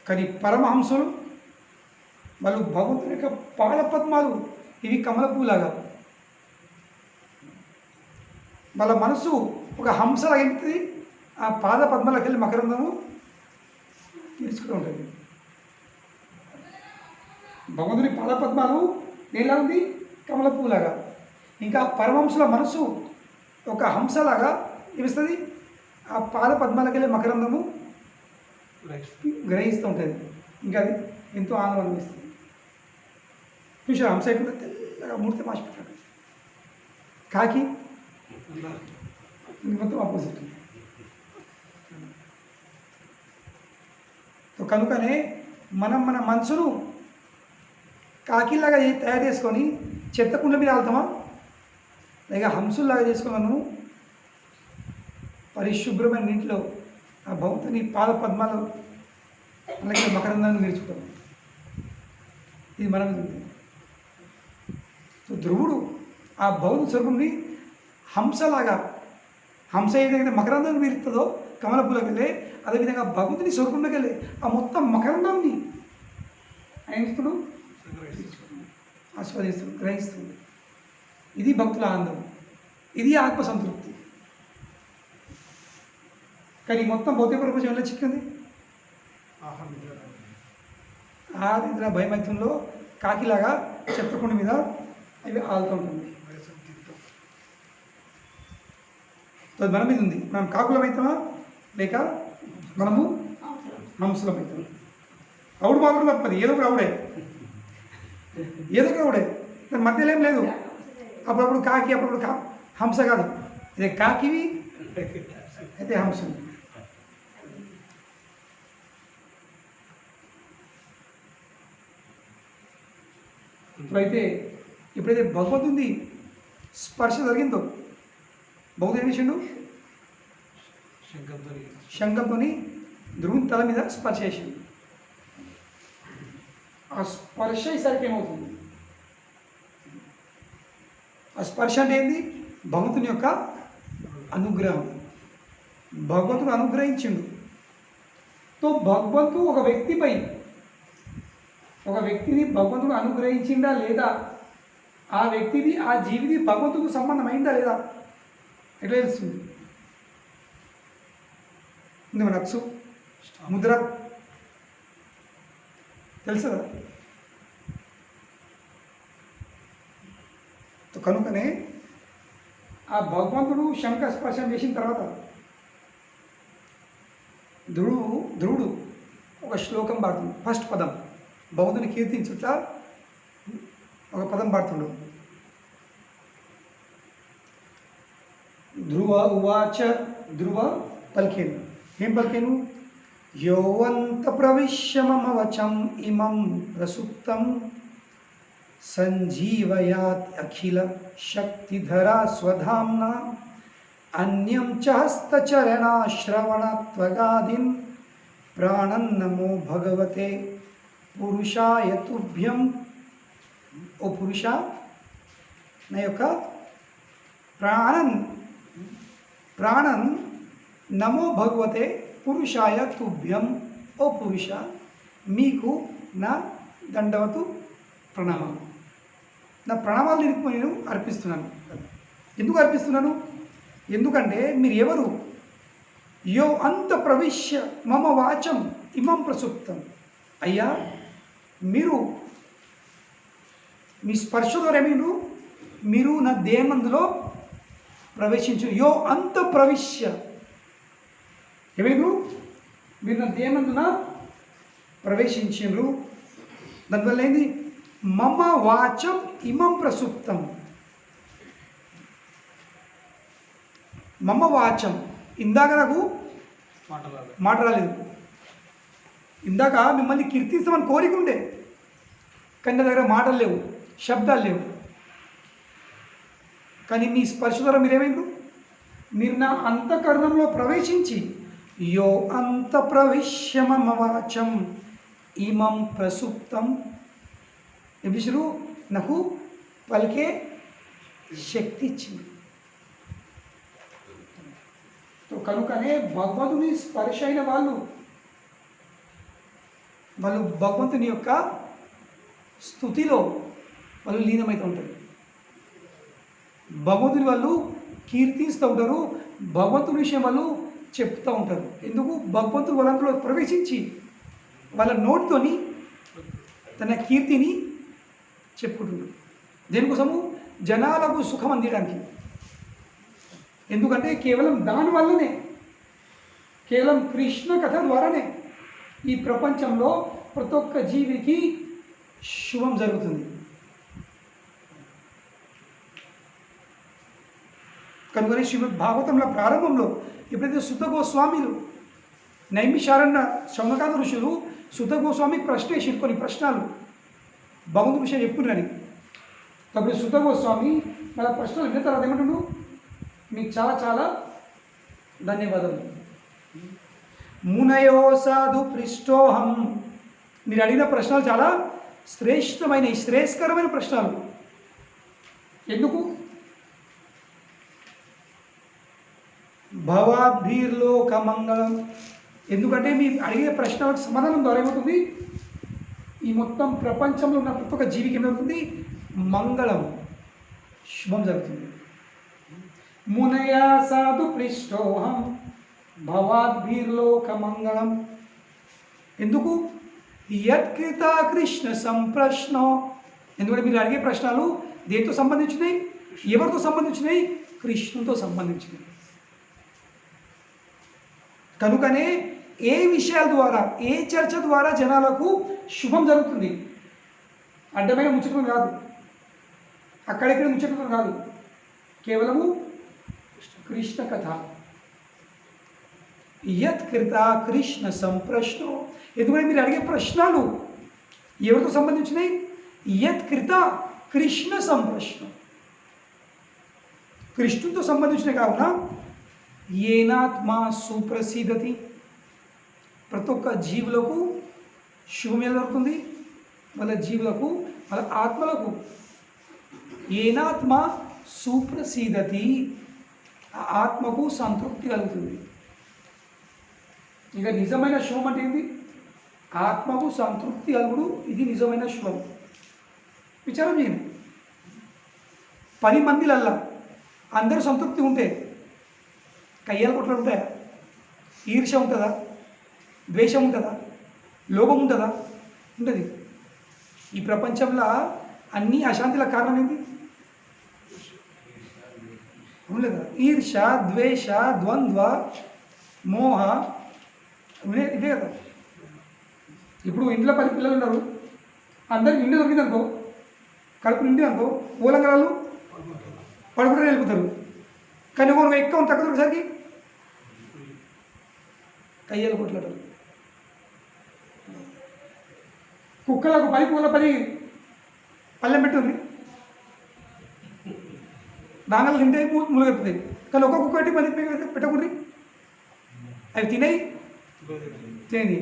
కానీ పరమహంసులు వాళ్ళు భగవంతుని యొక్క పాదపద్మాలు ఇవి కమల పువ్వులాగా. వాళ్ళ మనసు ఒక హంసలాగా ఉంటుంది. ఆ పాద పద్మాలకు వెళ్ళి మకరందము తీర్చుకుంటూ ఉంటుంది. భగవంతుని పాదపద్మాలు ఎలా ఉంది? కమల పువ్వులాగా. ఇంకా పరమహంసుల మనసు ఒక హంసలాగా ఏమిస్తుంది? ఆ పాద పద్మాలకు వెళ్ళి మకరందము గ్రహిస్తూ ఉంటుంది. ఇంకా అది ఎంతో ఆనందం అనిపిస్తుంది. చూసారు హంస అయిపోతే తెల్లగా మూర్తి మార్చిపెట్టాడు. కాకి మొత్తం ఆపోజిట్. కనుకనే మనం మన మనసును కాకిలాగా తయారు చేసుకొని చెత్తకుండ మీద వెళ్తామా, లేక హంసుల్లాగా చేసుకొని మనము పరిశుభ్రమైన నీటిలో ఆ భౌతుని పాద పద్మాలు అలాగే మకరందాన్ని నేర్చుకుంటాం. ఇది మనం. సో ధ్రువుడు ఆ భగవంతుని స్వరూపంని హంసలాగా, హంస ఏదైతే మకరందం వీరుతుందో కమలపూలకు వెళ్ళే, అదేవిధంగా భగవంతుని స్వరూపంలోకి వెళ్ళే ఆ మొత్తం మకరందాన్ని ఆయన ఆస్వాదిస్తుంది, గ్రహిస్తుంది. ఇది భక్తుల ఆనందం, ఇది ఆత్మసంతృప్తి. కానీ మొత్తం భౌతిక ప్రపంచం ఎలా చిక్కింది? ఆ నిద్ర భయమైత్యంలో కాకిలాగా చెత్తకుండి మీద అవి ఆలుతుంటుంది. మన మీద ఉంది. మనం కాకులమవుతామా లేక మనము హంసలమవుతాం? అవుడు మాత్రం తప్పది, ఏదో ఒక అవుడే, ఏదో ఒక అవుడే, దాని మధ్యలో ఏం లేదు. అప్పుడప్పుడు కాకి, అప్పుడప్పుడు హంస కాదు. ఇదే కాకివి అయితే హంస. ఎప్పుడైతే భగవంతుడి స్పర్శ జరిగిందో భగవంతుడు ఏం చేసిండు? శంఖంతోని ధ్రువుని తల మీద స్పర్శ చేసిండు. ఆ స్పర్శ ఈసారికి ఏమవుతుంది? ఆ స్పర్శ అంటే ఏంది? భగవంతుని యొక్క అనుగ్రహం. భగవంతుడు అనుగ్రహించిండు. తో భగవంతుడు ఒక వ్యక్తిని భగవంతుడు అనుగ్రహించిందా లేదా, ఆ వ్యక్తిది ఆ జీవిది భగవంతుడికి సంబంధం అయిందా లేదా ఎట్లా తెలుస్తుంది? మన అచ్చు ముద్ర తెలుసదా? కనుకనే ఆ భగవంతుడు శంఖ స్పర్శం చేసిన తర్వాత ధ్రువుడు ఒక శ్లోకం పాడుతుంది. ఫస్ట్ పదం భగవంతుని కీర్తించుట్లా ఒక పదం పాడుతుండు. ధ్రువ ఉవాచ, ధ్రువ పలికేను. ఏం పలికేను? యోవంత ప్రవిశ్య మమ వచం ఇమం ప్రసుప్తం సంజీవయాత్ అఖిల శక్తిధరా స్వధామ్నా అన్యం చ హస్తచరణాశ్రవణత్వగాదిన్ ప్రాణన్నమో భగవతే పురుషాయ తుభ్యం. ఓ పురుష, నా యొక్క ప్రాణన్ నమో భగవతే పురుషాయ తుభ్యం. ఓ పురుష, మీకు నా దండవతు ప్రణామాలు. నా ప్రణామాలు నేను అర్పిస్తున్నాను. ఎందుకు అర్పిస్తున్నాను? ఎందుకంటే మీరు ఎవరు? యో అంత ప్రవిశ్య మమ వాచం ఇమం ప్రసుప్తం. అయ్యా, మీరు మీ స్పర్శ ద్వారా మీరు నా దేహమందులో ప్రవేశించు. యో అంత ప్రవిశ్య, ఏమైండ్రు? మీరు నా దేహమందున ప్రవేశించిండ్రు. దానివల్ల ఏంది? మమ వాచం ఇమం ప్రసుప్తం. మమ వాచం, ఇందాక నాకు మాట రాలేదు. ఇందాక మిమ్మల్ని కీర్తిస్తామని కోరిక ఉండే, కానీ నా దగ్గర మాటలు లేవు, శబ్దాలు లేవు. కానీ మీ స్పర్శ ద్వారా మీరేమైంది? మీరు నా అంతఃకరణంలో ప్రవేశించి యో అంత ప్రవిశ్య మమ వాచం ఇమం ప్రసుప్తం. ఎప్పుడు నాకు పలికే శక్తి ఇచ్చింది. కనుకనే భగవంతుని స్పర్శ అయిన వాళ్ళు భగవంతుని యొక్క స్తుతిలో వాళ్ళు లీనమైతూ ఉంటారు. భగవంతుని వాళ్ళు కీర్తిస్తూ ఉంటారు. భగవంతుని విషయం వాళ్ళు చెప్తూ ఉంటారు. ఎందుకు? భగవంతుడు వాళ్ళంతలో ప్రవేశించి వాళ్ళ నోటితోని తన కీర్తిని చెప్పుకుంటున్నారు. దేనికోసము? జనాలకు సుఖం అందించడానికి. ఎందుకంటే కేవలం దానివల్లనే, కేవలం కృష్ణ కథ ద్వారానే ఈ ప్రపంచంలో ప్రతి ఒక్క జీవికి శుభం జరుగుతుంది. కనుకనే శ్రీమద్ భాగవతంలో ప్రారంభంలో ఎప్పుడైతే సుత గోస్వామిలు నైమిషారణ్య శౌనకాద ఋషులు సుత గోస్వామికి ప్రశ్న వేసి కొన్ని ప్రశ్నలు భగవంతుడి విషయం చెప్పుకున్నారని, కాబట్టి సుత గోస్వామి వాళ్ళ ప్రశ్నలు విన్న తర్వాత ఏమంటున్నాడు? మీకు చాలా చాలా ధన్యవాదాలు. మునయో సాధు పృష్టోహం. మీరు అడిగిన ప్రశ్నలు చాలా శ్రేష్టకరమైన ప్రశ్నలు. ఎందుకు? భవాద్భిర్లోక మంగళం. ఎందుకంటే మీ అడిగే ప్రశ్నలకు సమాధానం ద్వారా ఏమవుతుంది, ఈ మొత్తం ప్రపంచంలో ఉన్న ప్రతి ఒక్క జీవికి ఏమవుతుంది, మంగళం, శుభం జరుగుతుంది. మునయా సాధు పృష్టోహం భవాద్భిర్లోక మంగళం. ఎందుకు? యత్కృత కృష్ణ సంప్రశ్నో. ఎందుకంటే మీరు అడిగే ప్రశ్నలు దేనితో సంబంధించినవి, ఎవరితో సంబంధించినవి, కృష్ణుతో సంబంధించినవి. కనుకనే ఏ విషయాల ద్వారా, ఏ చర్చ ద్వారా జనాలకు శుభం జరుగుతుంది, అడ్డమైన ముచ్చటం కాదు, అక్కడెక్కడ ముచ్చటం కాదు, కేవలము కృష్ణ కథ. యత్కృత కృష్ణ సంప్రశ్నో. ఎందుకంటే మీరు అడిగే ప్రశ్నలు ఎవరితో సంబంధించినవి, యత్కృత కృష్ణ సంప్రశ్నం, కృష్ణుతో సంబంధించినవి కావున ఏనాత్మ సుప్రసిద్ధతి. ప్రతి ఒక్క జీవులకు శుభం జరుగుతుంది, వాళ్ళ జీవులకు, వాళ్ళ ఆత్మలకు. ఏనాత్మ సుప్రసిద్ధతి, ఆ ఆత్మకు సంతృప్తి కలుగుతుంది. ఇక నిజమైన శుభం అంటే ఏంటి? ఆత్మకు సంతృప్తి కలుగుడు, ఇది నిజమైన శుభం. విచారం చేయండి. 10 మందిలల్లా అందరూ సంతృప్తి ఉంటే కయ్యాల కొట్లు ఉంటాయా? ఈర్ష్య ఉంటుందా? ద్వేషం ఉంటుందా? లోభం ఉంటుందా? ఉంటుంది. ఈ ప్రపంచంలో అన్ని అశాంతిల కారణం ఏంటి? ఉండలేదా? ఈర్ష, ద్వేష, ద్వంద్వ, మోహ, ఇదే కదా. ఇప్పుడు ఇంట్లో 10 పిల్లలు ఉన్నారు, అందరికి ఇంటి దొరికింది అనుకో, కడుపు నిండి అనుకో, ఊలంగరాలు పడుకుంటే వెళ్ళిపోతారు. కానీ ఒకరు ఎక్కువ తక్కువ దొరికేసరికి కయ్యలు కొట్లాడరు. కుక్కలకు 10 పూల 10 పళ్ళెం పెట్టుంది, దాంగలు తింటే ములుగెత్తుంది. కానీ ఒక్క కుక్క పెట్టి 10 పెట్టకూడదు, అవి తినేయి తినేది.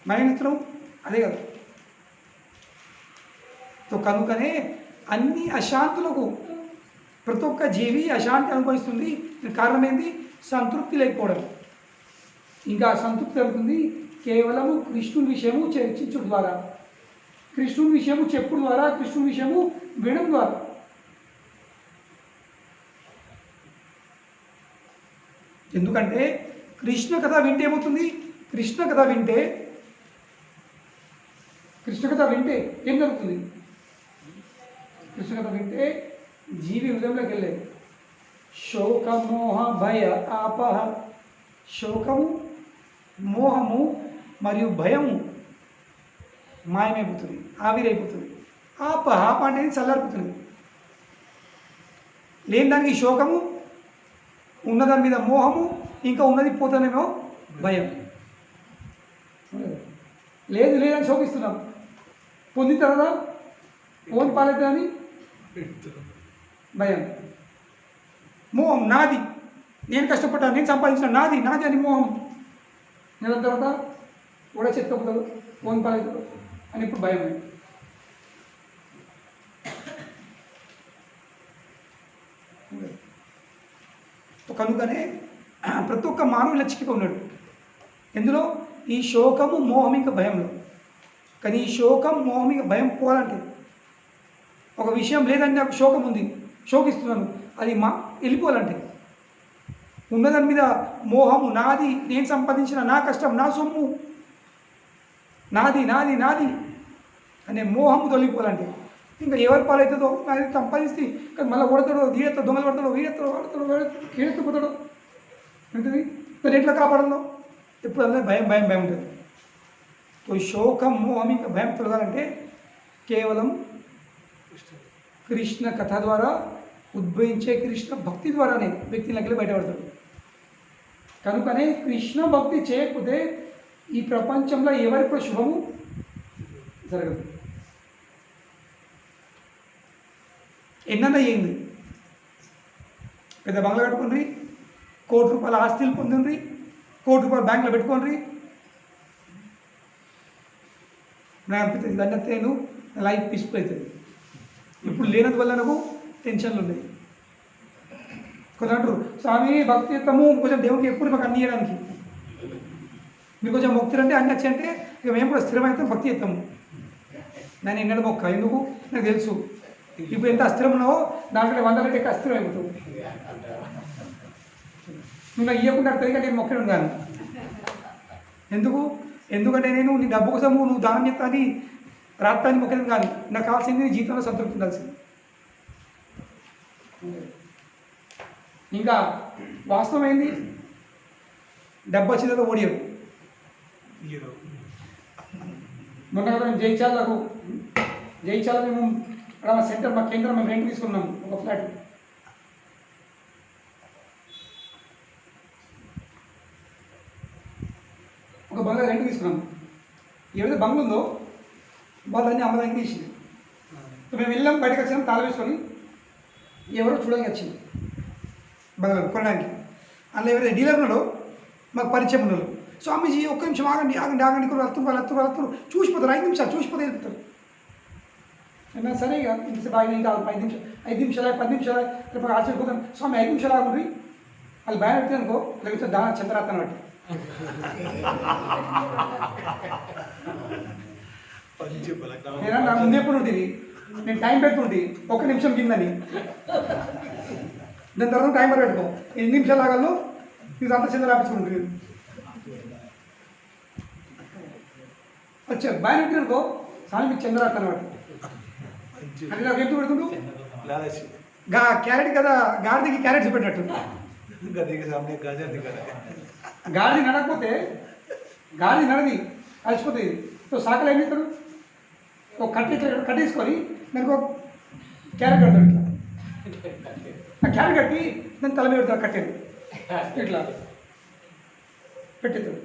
మన మిత్రం అదే కదా. కనుకనే అన్ని అశాంతులకు ప్రతి ఒక్క జీవి అశాంతి అనుభవిస్తుంది. కారణం ఏంటి? సంతృప్తి లేకపోవడం. ఇంకా సంతృప్తి అవుతుంది కేవలము కృష్ణుని విషయము చర్చించడం ద్వారా, కృష్ణుని విషయము చెప్పుడు ద్వారా, కృష్ణుని విషయము వినడం ద్వారా. ఎందుకంటే కృష్ణ కథ వింటే ఏమవుతుంది? కృష్ణ కథ వింటే ఏం జరుగుతుంది? కృష్ణ కథ వింటే జీవి హృదయంలోకి వెళ్ళేది. శోకమోహ భయ ఆపహ. శోకము, మోహము మరియు భయము మాయమైపోతుంది, ఆవిరైపోతుంది. ఆపహ అనేది చల్లారిపోతుంది. లేని దానికి శోకము, ఉన్నదాని మీద మోహము, ఇంకా ఉన్నది పోతానేమో భయం. లేదని శోకిస్తున్నాం, పొందిన తర్వాత ఓన్ పాలైతే అని భయం. మోహం, నాది, నేను కష్టపడ్డా, నేను సంపాదించిన, నాది అని మోహం. నేను తర్వాత కూడా చెత్తపోతాడు, ఓన్ పాలవుతాడు అని ఇప్పుడు భయం. కనుకనే ప్రతి ఒక్క మానవులు చిక్కిపోయి ఉన్నాడు ఎందులో? ఈ శోకము, మోహం, ఇంకా భయంలో. కానీ ఈ శోకం, మోహం, ఇంకా భయం పోవాలంటే ఒక విషయం లేదని నాకు శోకం ఉంది, శోకిస్తున్నాను, అది వెళ్ళిపోవాలంటే ఉన్నదాని మీద మోహము, నాది, నేను సంపాదించిన, నా కష్టం, నా సొమ్ము, నాది అనే మోహము తొలగిపోవాలంటే ఇంకా ఎవరి పాలవుతుందో అది సంపాదిస్తే కానీ మళ్ళీ కొడతాడో, దీడెత్తో దొంగలు పడతాడో, వాడతాడో, కీడెత్తుపోతాడో ఉంటుంది. మరి ఎట్లా కాపాడలో ఎప్పుడు అందరూ భయం ఉంటుంది. శోకం, మోహం, ఇంకా భయం తొలగాలంటే కేవలం కృష్ణ కథ ద్వారా ఉద్భవించే కృష్ణ భక్తి ద్వారానే వ్యక్తిలోకి బయటపడతాడు. కనుకనే కృష్ణ భక్తి చేయకపోతే ఈ ప్రపంచంలో ఎవరికి శుభము జరగదు. ఎన్నన్నా అయ్యింది, పెద్ద బంగ్లా కట్టుకోండి, ₹1,00,00,000 ఆస్తులు పొందండి, ₹1,00,00,000 బ్యాంకులో పెట్టుకోండి, నాకు అనిపిస్తుంది ఇవన్నీ నేను లైఫ్ పీస్ఫుల్ అవుతుంది. ఇప్పుడు లేనందువల్ల నాకు టెన్షన్లు ఉన్నాయి. కొంచెం అంటారు స్వామి భక్తి చేస్తాము కొంచెం దేవుడికి ఎప్పుడు మాకు అన్ని చేయడానికి మీకు కొంచెం మొక్తులు అంటే అన్ని వచ్చి అంటే ఇక మేము కూడా స్థిరమైతే భక్తి చేస్తాము నేను ఎన్నడ మొక్క ఎందుకు నాకు తెలుసు ఇప్పుడు ఎంత అస్థిరం ఉన్నావో దాంట్లో 100 రెట్లు ఎక్కువ అస్థిరం అయిపోతుంది నువ్వు నాకు ఇవ్వకుండా అర్థం నేను మొక్కడం కాను ఎందుకంటే నేను నీ డబ్బు కోసము నువ్వు దానం చేస్తాని రాత్రాన్ని మొక్కడం కాదు నాకు కావాల్సింది నీ జీవితంలో సంతృప్తి ఉండాల్సింది ఇంకా వాస్తవం ఏంది డబ్బు వచ్చిందో ఓడియడు మొన్న కదా మేము జైచాల మేము అక్కడ మా సెంటర్ మా కేంద్రం మేము రెంట్ తీసుకున్నాము ఒక ఫ్లాట్ ఒక బంగ్లా రెంట్ తీసుకున్నాము ఏదైతే బంగ్లా ఉందో వాళ్ళన్నీ అమ్మదానికి తీసింది మేము వెళ్ళాం బయటకు వచ్చాము తాళం వేసుకొని ఎవరో చూడడానికి వచ్చింది బంగ్లా కొనడానికి అందులో ఎవరైతే డీలర్ ఉన్నాడో మాకు పరిచయం ఉన్నాడు స్వామీజీ ఒక్క నిమిషం ఆగండి కూడా వస్తున్నారు చూసిపోతారు 5 నిమిషాలు చూసిపోతే వెళ్తారు అయినా సరే ఇక బాగా ఇంకా 5 నిమిషాలు 10 నిమిషాలు రేపు ఆశ్చర్యపోతాను స్వామి 5 నిమిషాలు ఆగుండ్రి వాళ్ళు భయం పెడితే అనుకో లేకపోతే దాని చంద్రాతను బట్టి నేను నా ముందు ఎప్పుడు ఉంటుంది నేను టైం పెట్టుకుంటే 1 నిమిషం కిందని దాని తర్వాత టైమర్ పెట్టుకో 8 నిమిషాలు ఆగల్లో ఇది అంతా చంద్ర ఆపించుకుంటుంది వచ్చారు బాగా పెట్టినుకో స్వామి మీకు చంద్రాతను బట్టి అంటే నాకు ఎంత పెడుతుండు క్యారెట్ కదా గాడిదకి క్యారెట్స్ పెట్టినట్టు గాడిది నడకపోతే గాడిది నడది అలసిపోతుంది సో సాకలు ఏం చేస్తాడు ఒక కట్టేసుకొని దానికి ఒక క్యారెట్ కడతాడు ఇట్లా ఆ క్యారెట్ కట్టి దాన్ని తల మీద పెడతాడు కట్టేది ఇట్లా పెట్టేస్తాడు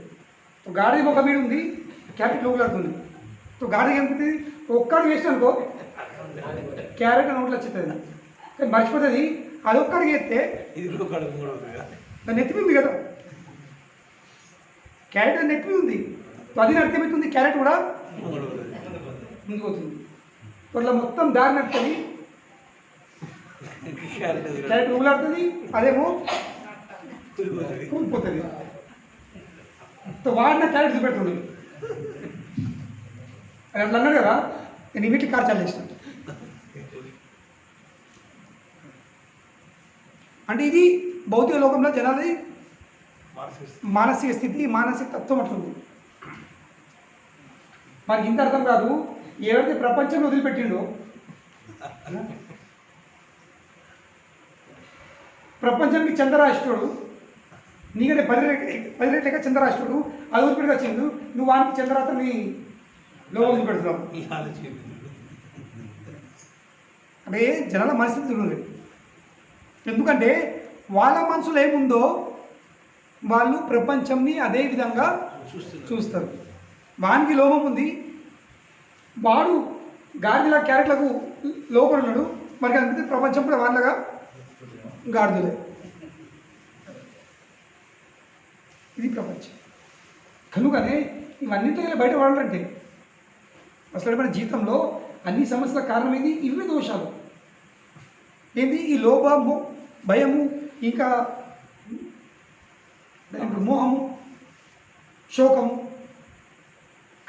గాడిది ఒక మీద ఉంది క్యారెట్ లోపలాడుతుంది సో గాడికి ఏమవుతుంది ఒక్కడు వేస్ట్ అనుకో క్యారెట్ నోట్లో వచ్చేస్తుంది కానీ మర్చిపోతుంది అది ఒక్కడికి వేస్తే దాన్ని నెత్తిపోయింది కదా క్యారెట్ నెత్తిమి ఉంది అది నడితేమవుతుంది క్యారెట్ కూడా ముందుకు పోతుంది ఇట్లా మొత్తం దారి నడుతుంది క్యారెట్ ఊలాడుతుంది అదేమో కూలిపోతుంది వాడిన క్యారెట్ చూపెడుతుంది అది అట్లా అన్నాడు కదా నేను వీటికి కార్ చాలేసిన అంటే ఇది భౌతిక లోకంలో జనాలది మానసిక స్థితి మానసిక తత్వం అట్లుంది మనకి ఇంత అర్థం కాదు ఎవరైతే ప్రపంచంలో వదిలిపెట్టిండో ప్రపంచానికి చంద్రరాష్ట్రుడు నీకంటే 10 రెట్లగా చంద్రరాష్ట్రుడు అది వదిలిపెట్టి వచ్చిండు నువ్వు వానికి చంద్రరాత్రిని లో వదిలిపెడుతున్నావు అంటే జనాల మనస్థితి చూడండి ఎందుకంటే వాళ్ళ మనసులో ఏముందో వాళ్ళు ప్రపంచంని అదే విధంగా చూస్తారు వానికి లోపం ఉంది వాడు గాడిదల క్యారెట్లకు లోపల ఉన్నాడు మనకి అనిపిస్తే ప్రపంచం కూడా వాళ్ళగా గాడిదలే ఇది ప్రపంచం కనుకనే ఇవన్నింటిలో బయట పడాలంటే అసలు మన జీవితంలో అన్ని సమస్యల కారణమైంది ఇవే దోషాలు ఏంటి ఈ లోభము భయము ఇంకా మోహము శోకము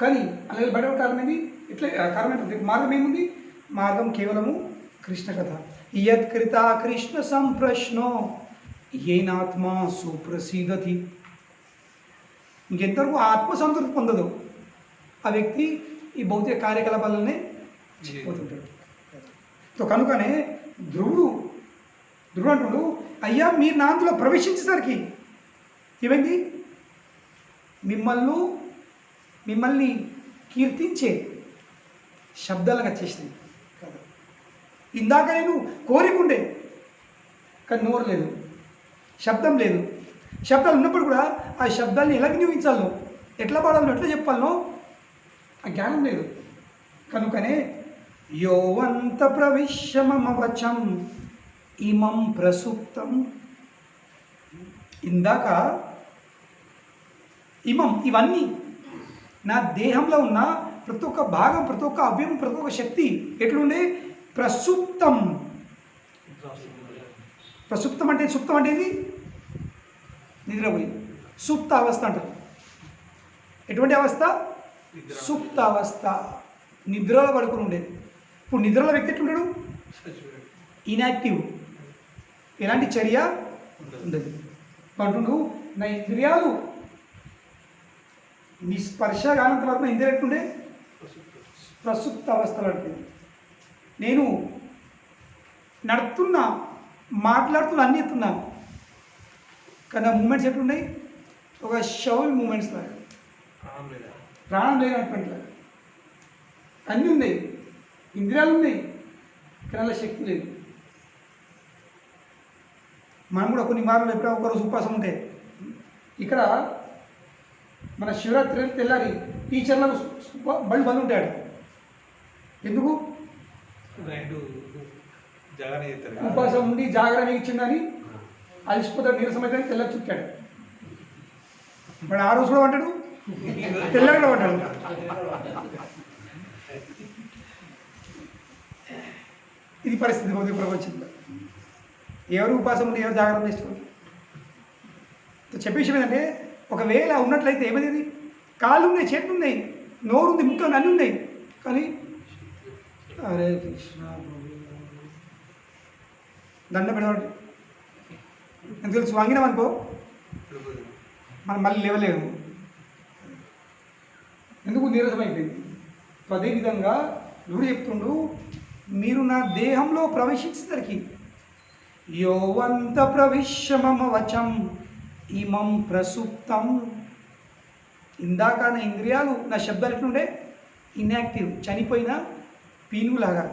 కానీ అలాగే బయట కారణమైంది ఇట్లా కారణమైనది మార్గం ఏముంది మార్గం కేవలము కృష్ణ కథ యత్కృత కృష్ణ సంప్రశ్నో ఏనాత్మ సుప్రసీదతి ఇంకెంతవరకు ఆత్మ సంతృప్తి పొందదు ఆ వ్యక్తి ఈ భౌతిక కార్యకలాపాలనే పోతుంటాడు సో కనుకనే ధ్రువుడు అంటున్నాడు అయ్యా మీరు నా అందులో ప్రవేశించేసరికి ఏమైంది మిమ్మల్ని కీర్తించే శబ్దాలుగా చేసినాయి కదా ఇందాక నేను కోరికుండే కానీ నోరు లేదు శబ్దం లేదు శబ్దాలు ఉన్నప్పుడు కూడా ఆ శబ్దాన్ని ఎలా వినియోగించాలో ఎట్లా పాడాలో ఎట్లా చెప్పాలనో ఆ జ్ఞానం లేదు కనుకనే యోవంత ప్రవిశ్య మమ వచం ఇమం ప్రసుప్తం ఇందాక ఇవన్నీ నా దేహంలో ఉన్న ప్రతి ఒక్క భాగం ప్రతి ఒక్క అవయవం ప్రతి ఒక్క శక్తి ఎట్లుండే ప్రసుప్తం ప్రసుప్తం అంటే సుప్తం అంటే ఏంది? నిద్రపోయి. సుప్త అవస్థ అంటారు. ఎటువంటి అవస్థ? సుప్త అవస్థ. నిద్రలో పడుకుని ఉండేది. ఇప్పుడు నిద్రలో వ్యక్తి ఎట్లుంటాడు? ఇన్యాక్టివ్, ఎలాంటి చర్య ఉండదు. అంటుండు నా ఇంద్రియాలు నీ స్పర్శ కానంత వరకు నా ఇంద్రియ ఎట్లుండే? ప్రసుప్త అవస్థలు అంటుంది. నేను నడుతున్నా, మాట్లాడుతున్నా, అన్నీ ఎత్తున్నా, కానీ ఆ మూమెంట్స్ ఎట్లున్నాయి? ఒక షవల్ మూమెంట్స్ లాగా, ప్రాణం లేనటువంటి లాగా. అన్నీ ఉన్నాయి, ఇంద్రియాలు ఉన్నాయి, కానీ అలా శక్తి లేదు. మనం కూడా కొన్ని మార్లు ఎప్పుడో ఒకరోజు ఉపవాసం ఉంటే ఇక్కడ మన శివరాత్రి తెల్లారి టీచర్లకు బళ్ళు బంద్ ఉంటాడు. ఎందుకు? ఉపవాసం ఉండి జాగ్రత్త ఇచ్చిందని అలసిపోతాడు, నీరసమైతే తెల్ల చుట్టాడు. మరి ఆ రోజు కూడా అంటాడు, తెల్లగా అంటాడు. ఇది పరిస్థితి భౌతిక ప్రపంచంలో. ఎవరు ఉపాసం ఉండి ఎవరు జాగ్రత్త ఇష్టపడతారు? చెప్పేసి ఏంటంటే ఒకవేళ ఉన్నట్లయితే ఏమైంది? కాళ్ళు ఉన్నాయి, చేతులు ఉన్నాయి, నోరు ఉంది, ముక్క అన్నీ ఉన్నాయి, కానీ హరే కృష్ణ దండ పెడవండి ఎందుకు తెలుసు? వంగినామనుకో మనం మళ్ళీ లేవలేము. ఎందుకు? నీరసమైపోయింది. అదేవిధంగా ఎవరు చెప్తుండు, మీరు నా దేహంలో ప్రవేశించేసరికి యోవంత ప్రవిశ్య మమ వచం ఇమం ప్రసుప్తం. ఇందాక నా ఇంద్రియాలు, నా శబ్దాలు ఎట్లుండే? ఇన్యాక్టివ్, చనిపోయిన పీనులాగా.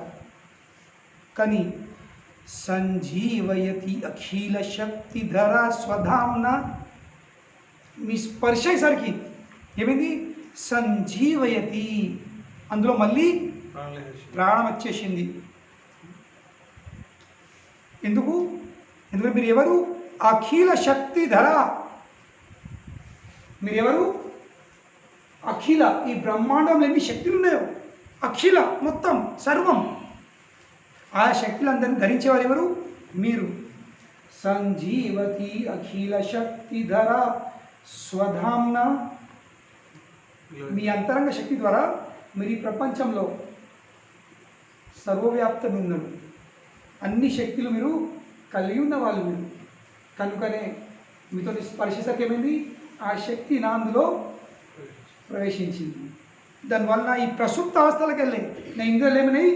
కానీ సంజీవయతి అఖిల శక్తిధర స్వధాంన, మీ స్పర్శ అయ్యేసరికి ఏమైంది? సంజీవయతి, అందులో మళ్ళీ ప్రాణం వచ్చేసింది. ఎందుకు? ఎందుకంటే మీరు ఎవరు? అఖిల శక్తిధర. మీరెవరు? అఖిల, ఈ బ్రహ్మాండంలో ఎన్ని శక్తులు ఉన్నాయో, అఖిల మొత్తం సర్వం, ఆ శక్తులందరినీ ధరించేవారు ఎవరు? మీరు. సంజీవతి అఖిల శక్తిధర స్వధాంన, మీ అంతరంగ శక్తి ద్వారా మీరు ఈ ప్రపంచంలో సర్వవ్యాప్తం ఉన్నాడు. అన్ని శక్తులు మీరు కలిగి ఉన్న వాళ్ళు మీరు. కనుకనే మీతో స్పర్శిసరికి ఏమైంది? ఆ శక్తి నా అందులో ప్రవేశించింది. దానివల్ల ఈ ప్రసుప్త అవస్థలకు వెళ్ళి నా ఇంద్రియాలు ఏమైనాయి?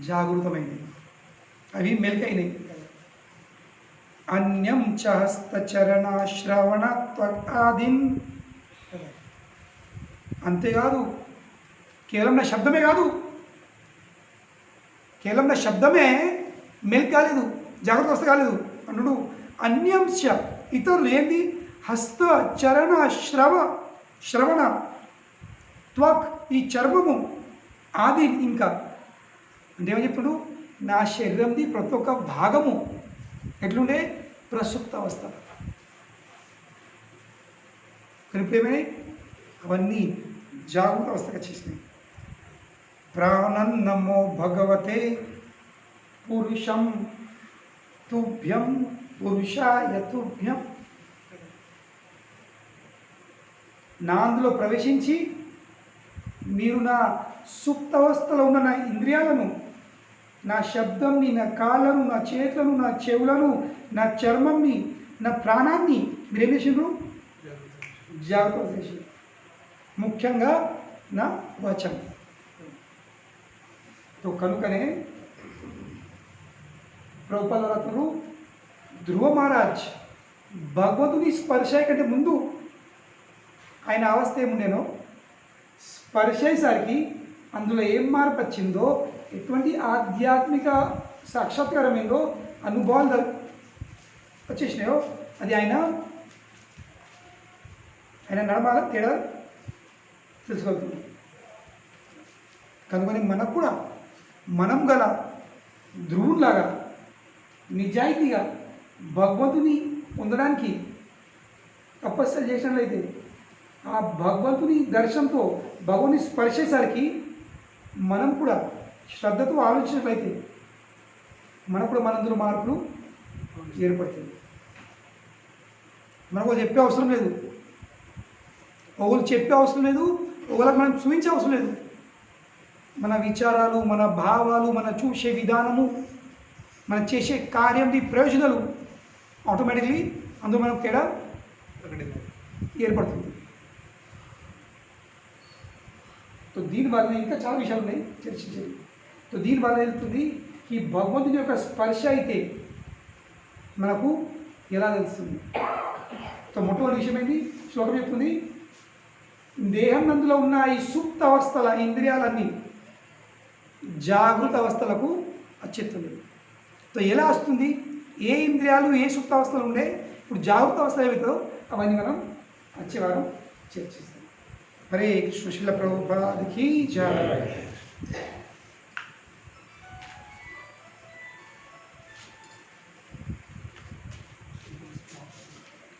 జాగృతమైంది, అవి మెలకైనాయి. అన్యం చ హస్తచరణ శ్రవణ త్వకాదిన్. అంతేకాదు, కేవలం నా శబ్దమే కాదు, కేవలం నా శబ్దమే మెల్క్ కాలేదు, జాగ్రత్త వస్త కాలేదు అన్నాడు. అన్యంశ, ఇతరులు ఏంటి? హస్త చరణ శ్రవణ త్వక్, ఈ చర్మము, ఆది ఇంకా అంటే ఏమని చెప్తాడు? నా శరీరంది ప్రతి ఒక్క భాగము ఎట్లుండే? ప్రసుప్త అవస్థ. కనిపేమైనాయి? అవన్నీ జాగ్రత్త అవస్థగా చేసినాయి. ప్రాణం నమో భగవతే పురుషం తుభ్యం పురుషాయ తుభ్యం. నా అందులో ప్రవేశించి మీరు నా సుప్తవస్థలో ఉన్న నా ఇంద్రియాలను, నా శబ్దంని, నా కాళ్ళను, నా చేతులను, నా చెవులను, నా చర్మంని, నా ప్రాణాన్ని మీరేం చేసిండ్రు? జాగ్రత్త చేసి, ముఖ్యంగా నా వచనం. కనుకనే ప్రభుపాదులు ధ్రువ మహారాజ్ భగవంతుని స్పర్శ కంటే ముందు ఆయన అవస్థ ఏముండేనో, స్పర్శ అయ్యేసరికి అందులో ఏం మార్పు వచ్చిందో, ఎటువంటి ఆధ్యాత్మిక సాక్షాత్కారం ఏందో, అనుభవాలు వచ్చేసినాయో, అది ఆయన నడమాల తేడా తెలుసుకోగలుగుతుంది. కనుకొని మనకు కూడా మనం గల ధ్రువులాగా నిజాయితీగా భగవంతుని పొందడానికి తపస్సులు చేసినట్లయితే, ఆ భగవంతుని దర్శనంతో భగవంతుని స్పర్శేసరికి మనం కూడా శ్రద్ధతో ఆలోచించినట్లయితే మనకు కూడా మనందరూ మార్పులు ఏర్పడుతుంది. మనకు వాళ్ళు చెప్పే అవసరం లేదు, ఒకళ్ళు చెప్పే అవసరం లేదు, ఒకళ్ళకి మనం చూపించే అవసరం లేదు. మన విచారాలు, మన భావాలు, మన చూసే విధానము, మనం చేసే కార్యంది ప్రయోజనాలు ఆటోమేటిక్లీ అందులో మనకు తేడా ఏర్పడుతుంది. సో దీనివల్ల ఇంకా చాలా విషయాలు ఉన్నాయి చర్చించేది. సో దీనివల్ల వెళ్తుంది ఈ భగవంతుని యొక్క స్పర్శ అయితే మనకు ఎలా తెలుస్తుంది. సో మొట్టమొదటి విషయం ఏంటి, శ్లోకం చెప్తుంది, దేహం నందులో ఉన్న ఈ సుప్త అవస్థల ఇంద్రియాలన్నీ జాగృత అవస్థలకు వచ్చేస్తుంది. సో ఎలా వస్తుంది, ఏ ఇంద్రియాలు ఏ సుప్త అవస్థలు ఉండే ఇప్పుడు జాగృత అవస్థ ఏమవుతుందో అవన్నీ మనం వచ్చే వారం చర్చిస్తాం. హరే కృష్ణ. శ్రీల ప్రభుపాదికి జయ.